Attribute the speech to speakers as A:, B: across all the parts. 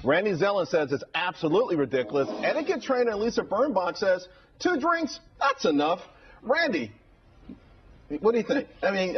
A: Randy Zellen says it's absolutely ridiculous. Etiquette trainer Lisa Birnbach says 2 drinks, that's enough. Randy, what do you think? I mean,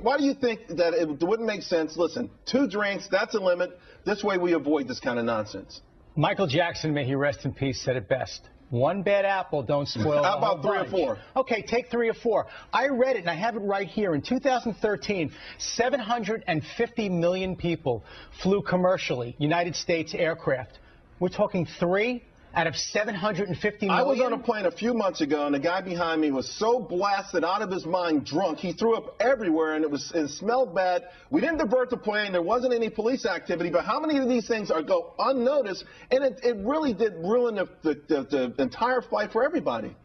A: why do you think that it wouldn't make sense? Listen, 2 drinks, that's a limit. This way we avoid this kind of nonsense.
B: Michael Jackson, may he rest in peace, said it best. 1 bad apple don't spoil
A: How
B: the whole
A: about 3 or
B: bunch.
A: 4?
B: Okay, take 3 or 4. I read it, and I have it right here. In 2013, 750 million people flew commercially, United States aircraft. We're talking 3 out of 750 million?
A: I was on a plane a few months ago, and the guy behind me was so blasted out of his mind drunk. He threw up everywhere, and it smelled bad. We didn't divert the plane. There wasn't any police activity. But how many of these things go unnoticed? And it really did ruin the entire flight for everybody.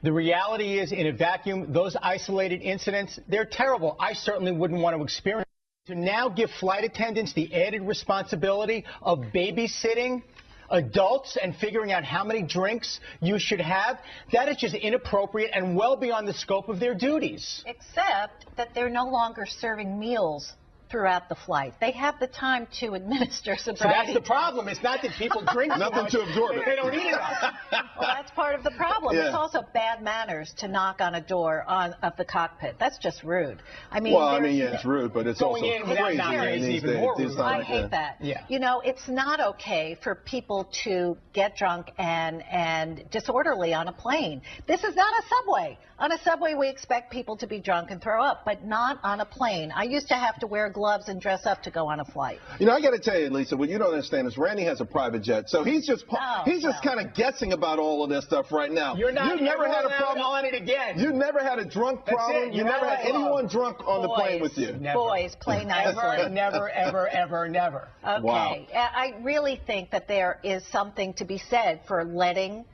B: The reality is, in a vacuum, those isolated incidents, they're terrible. I certainly wouldn't want to experience them. To now give flight attendants the added responsibility of babysitting adults and figuring out how many drinks you should have, that is just inappropriate and well beyond the scope of their duties.
C: Except that they're no longer serving meals throughout the flight. They have the time to administer sobriety.
B: So that's the problem. It's not that people drink
A: nothing to absorb it.
B: They don't eat enough.
C: Well, that's part of the problem.
A: Yeah.
C: It's also bad manners to knock on a door of the cockpit. That's just rude. I mean,
A: well, yeah, it's rude, but it's
B: going
A: also
B: in without knocking is even more rude.
C: I hate that.
B: Yeah.
C: You know, it's not okay for people to get drunk and disorderly on a plane. This is not a subway. On a subway, we expect people to be drunk and throw up, but not on a plane. I used to have to wear gloves and dress up to go on a flight.
A: You know, I got to tell you, Lisa, what you don't understand is Randy has a private jet, so he's just kind of guessing about all of this stuff right now.
B: You've
A: never had a problem
B: on it again.
A: You never had a drunk problem. You never had anyone drunk on the plane with you.
B: Never.
C: Boys, play nicely.
B: Never, ever, ever, never.
C: Okay.
A: Wow.
C: I really think that there is something to be said for letting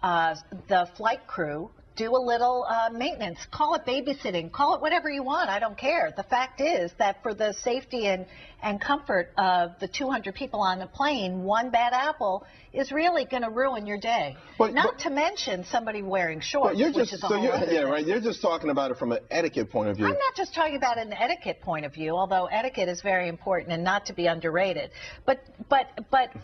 C: the flight crew do a little maintenance. Call it babysitting. Call it whatever you want. I don't care. The fact is that for the safety and comfort of the 200 people on the plane, 1 bad apple is really going to ruin your day. Not to mention somebody wearing shorts, which is a whole other thing.
A: Right. You're just talking about it from an etiquette point of view.
C: I'm not just talking about an etiquette point of view, although etiquette is very important and not to be underrated. But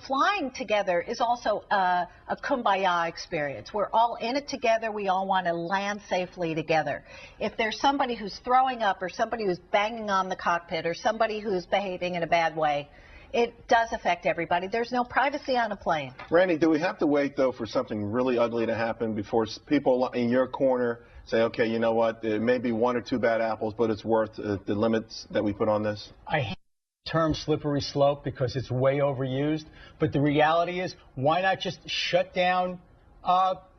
C: flying together is also a kumbaya experience. We're all in it together. We all want to land safely together. If there's somebody who's throwing up or somebody who's banging on the cockpit or somebody who's behaving in a bad way, it does affect everybody. There's no privacy on a plane.
A: Randy, do we have to wait, though, for something really ugly to happen before people in your corner say, okay, you know what, it may be 1 or 2 bad apples, but it's worth the limits that we put on this?
B: I hate the term slippery slope because it's way overused, but the reality is, why not just shut down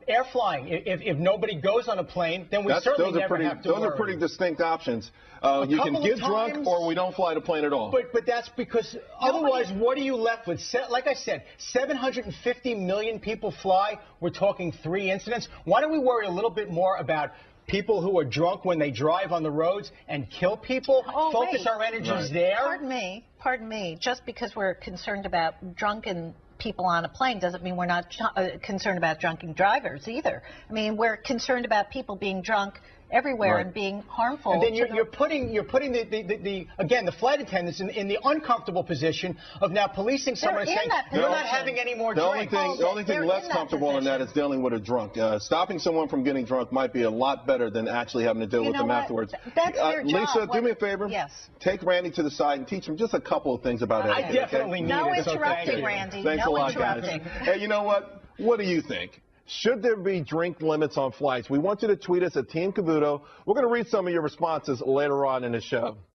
B: air flying? If nobody goes on a plane, then we certainly never have to worry.
A: Those are pretty distinct options. You can get drunk or we don't fly the plane at all.
B: But that's because otherwise, what are you left with? Like I said, 750 million people fly. We're talking 3 incidents. Why don't we worry a little bit more about people who are drunk when they drive on the roads and kill people? Focus our energies there.
C: Pardon me. Just because we're concerned about drunken people on a plane doesn't mean we're not concerned about drunken drivers either. I mean, we're concerned about people being drunk everywhere and being harmful.
B: And then you're putting the flight attendants in the uncomfortable position of now policing someone and saying you're not having any more drinks.
A: The only thing less comfortable in that is dealing with a drunk. Stopping someone from getting drunk might be a lot better than actually having to deal with them afterwards.
C: That's their job.
A: Lisa, do me a favor.
C: Yes.
A: Take Randy to the side and teach him just a couple of things about etiquette.
B: I definitely need it.
C: No interrupting, Randy.
A: Thanks a lot, guys. Hey, you know what? What do you think? Should there be drink limits on flights? We want you to tweet us at Team Cavuto. We're going to read some of your responses later on in the show.